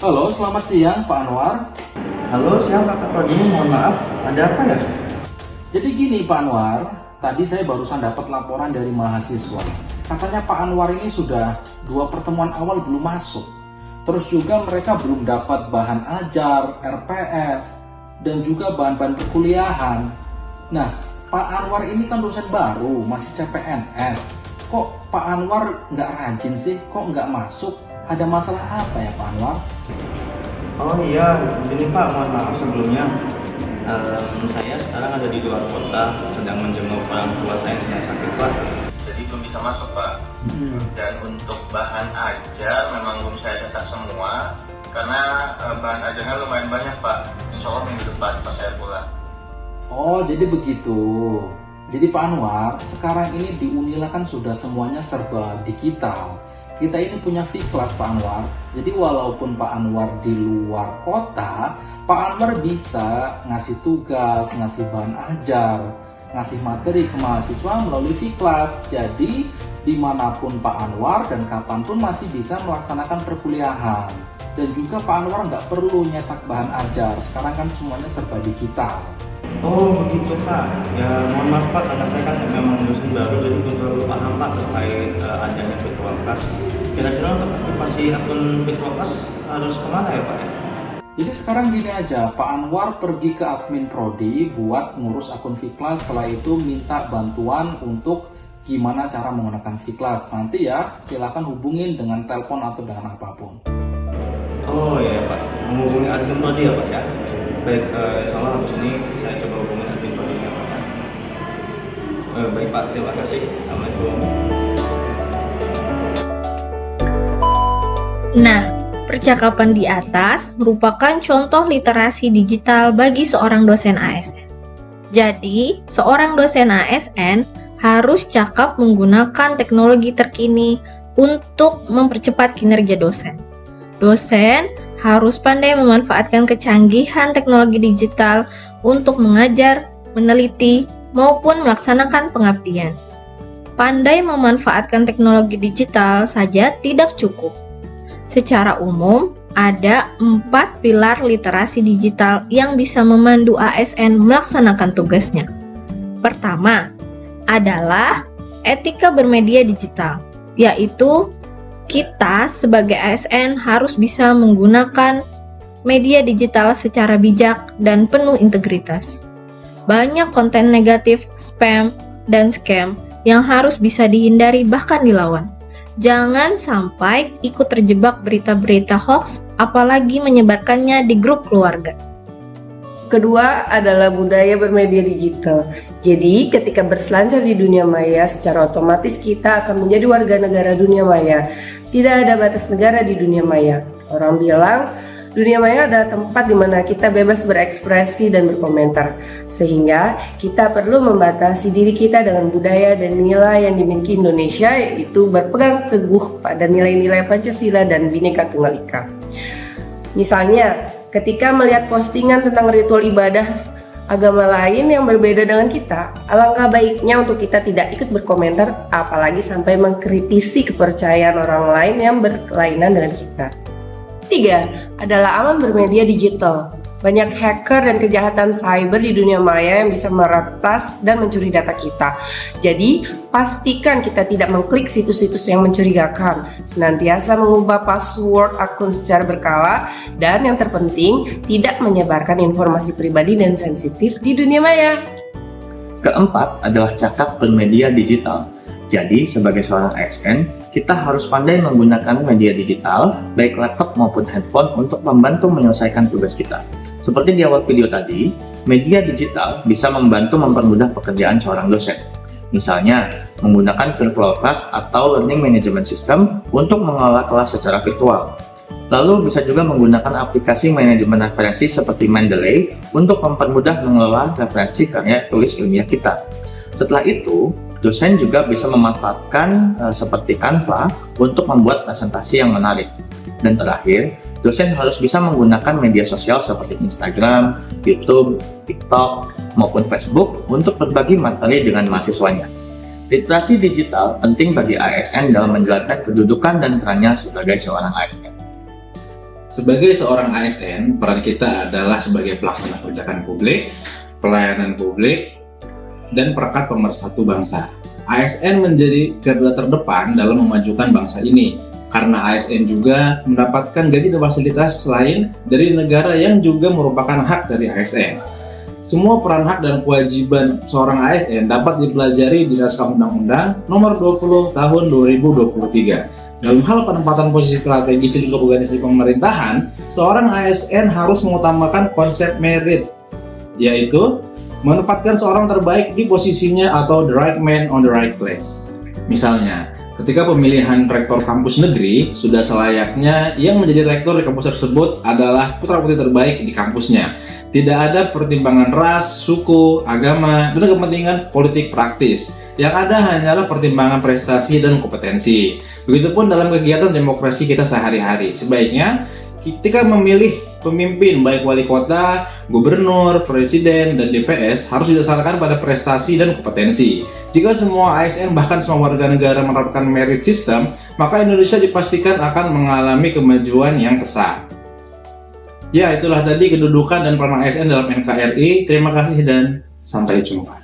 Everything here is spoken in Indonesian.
Halo, selamat siang Pak Anwar. Halo, siapa Kak Tony? Mohon maaf, ada apa ya? Jadi gini Pak Anwar, tadi saya barusan dapat laporan dari mahasiswa. Katanya Pak Anwar ini sudah 2 pertemuan awal belum masuk. Terus juga mereka belum dapat bahan ajar, RPS, dan juga bahan-bahan perkuliahan. Nah, Pak Anwar ini kan dosen baru, masih CPNS. Kok Pak Anwar nggak rajin sih? Kok nggak masuk? Ada masalah apa ya Pak Anwar? Oh iya, ini Pak, mohon maaf sebelumnya. Saya sekarang ada di luar kota, sedang menjenguk orang tua saya yang sedang sakit Pak. Jadi belum bisa masuk Pak. Dan untuk bahan ajar memang belum saya cetak semua, karena bahan ajarnya lumayan banyak Pak. Insya Allah minggu depan pas saya pulang. Oh, jadi begitu. Jadi Pak Anwar, sekarang ini di Unila kan sudah semuanya serba digital. Kita ini punya V-Class Pak Anwar. Jadi walaupun Pak Anwar di luar kota, Pak Anwar bisa ngasih tugas, ngasih bahan ajar, ngasih materi ke mahasiswa melalui V-Class. Jadi dimanapun Pak Anwar dan kapanpun masih bisa melaksanakan perkuliahan. Dan juga Pak Anwar nggak perlu nyetak bahan ajar. Sekarang kan semuanya serba digital. Oh begitu Pak. Ya mohon maaf Pak, karena saya kan memang dosen baru, jadi belum terlalu paham Pak terkait adanya virtual class. Kira-kira untuk aktivasi akun virtual class harus kemana ya Pak ya? Jadi sekarang gini aja, Pak Anwar pergi ke admin prodi buat ngurus akun V-Class. Setelah itu minta bantuan untuk gimana cara menggunakan V-Class. Nanti ya silakan hubungin dengan telepon atau dengan apapun. Oh iya Pak, menghubungi admin prodi ya Pak ya? Baik, insya Allah habis ini saya coba hubungi admin prodi ya Pak ya. Baik Pak, terima kasih. Assalamualaikum. Nah, percakapan di atas merupakan contoh literasi digital bagi seorang dosen ASN. Jadi, seorang dosen ASN harus cakap menggunakan teknologi terkini untuk mempercepat kinerja dosen. Dosen harus pandai memanfaatkan kecanggihan teknologi digital untuk mengajar, meneliti, maupun melaksanakan pengabdian. Pandai memanfaatkan teknologi digital saja tidak cukup. Secara umum, ada 4 pilar literasi digital yang bisa memandu ASN melaksanakan tugasnya. Pertama, adalah etika bermedia digital, yaitu kita sebagai ASN harus bisa menggunakan media digital secara bijak dan penuh integritas. Banyak konten negatif, spam, dan scam yang harus bisa dihindari bahkan dilawan. Jangan sampai ikut terjebak berita-berita hoax, apalagi menyebarkannya di grup keluarga. Kedua adalah budaya bermedia digital. Jadi, ketika berselancar di dunia maya, secara otomatis kita akan menjadi warga negara dunia maya. Tidak ada batas negara di dunia maya. Orang bilang, dunia maya adalah tempat di mana kita bebas berekspresi dan berkomentar. Sehingga kita perlu membatasi diri kita dengan budaya dan nilai yang dimiliki Indonesia, yaitu berpegang teguh pada nilai-nilai Pancasila dan Bhinneka Tunggal Ika. Misalnya, ketika melihat postingan tentang ritual ibadah agama lain yang berbeda dengan kita, alangkah baiknya untuk kita tidak ikut berkomentar, apalagi sampai mengkritisi kepercayaan orang lain yang berkelainan dengan kita. 3 adalah aman bermedia digital. Banyak hacker dan kejahatan cyber di dunia maya yang bisa meretas dan mencuri data kita. Jadi, pastikan kita tidak mengklik situs-situs yang mencurigakan. Senantiasa mengubah password akun secara berkala, dan yang terpenting, tidak menyebarkan informasi pribadi dan sensitif di dunia maya. Keempat adalah cakap bermedia digital. Jadi, sebagai seorang ASN, kita harus pandai menggunakan media digital, baik laptop maupun handphone, untuk membantu menyelesaikan tugas kita. Seperti di awal video tadi, media digital bisa membantu mempermudah pekerjaan seorang dosen. Misalnya, menggunakan virtual class atau learning management system untuk mengelola kelas secara virtual. Lalu bisa juga menggunakan aplikasi manajemen referensi seperti Mendeley untuk mempermudah mengelola referensi karya tulis ilmiah kita. Setelah itu, dosen juga bisa memanfaatkan seperti Canva untuk membuat presentasi yang menarik. Dan terakhir, dosen harus bisa menggunakan media sosial seperti Instagram, YouTube, TikTok, maupun Facebook untuk berbagi materi dengan mahasiswanya. Literasi digital penting bagi ASN dalam menjalankan kedudukan dan perannya sebagai seorang ASN. Sebagai seorang ASN, peran kita adalah sebagai pelaksana kebijakan publik, pelayanan publik, dan perekat pemersatu bangsa. ASN menjadi garda terdepan dalam memajukan bangsa ini, karena ASN juga mendapatkan gaji dan fasilitas lain dari negara yang juga merupakan hak dari ASN. Semua peran hak dan kewajiban seorang ASN dapat dipelajari di Naskah Undang-Undang Nomor 20 Tahun 2023. Dalam hal penempatan posisi strategis di organisasi pemerintahan, seorang ASN harus mengutamakan konsep merit, yaitu menempatkan seorang terbaik di posisinya atau the right man on the right place. Misalnya, ketika pemilihan rektor kampus negeri, sudah selayaknya yang menjadi rektor di kampus tersebut adalah putra-putri terbaik di kampusnya. Tidak ada pertimbangan ras, suku, agama, dan kepentingan politik praktis. Yang ada hanyalah pertimbangan prestasi dan kompetensi. Begitupun dalam kegiatan demokrasi kita sehari-hari. Sebaiknya ketika memilih pemimpin baik wali kota, gubernur, presiden, dan DPS harus didasarkan pada prestasi dan kompetensi. Jika semua ASN bahkan semua warga negara menerapkan merit system, maka Indonesia dipastikan akan mengalami kemajuan yang pesat. Ya, itulah tadi kedudukan dan peran ASN dalam NKRI. Terima kasih dan sampai jumpa.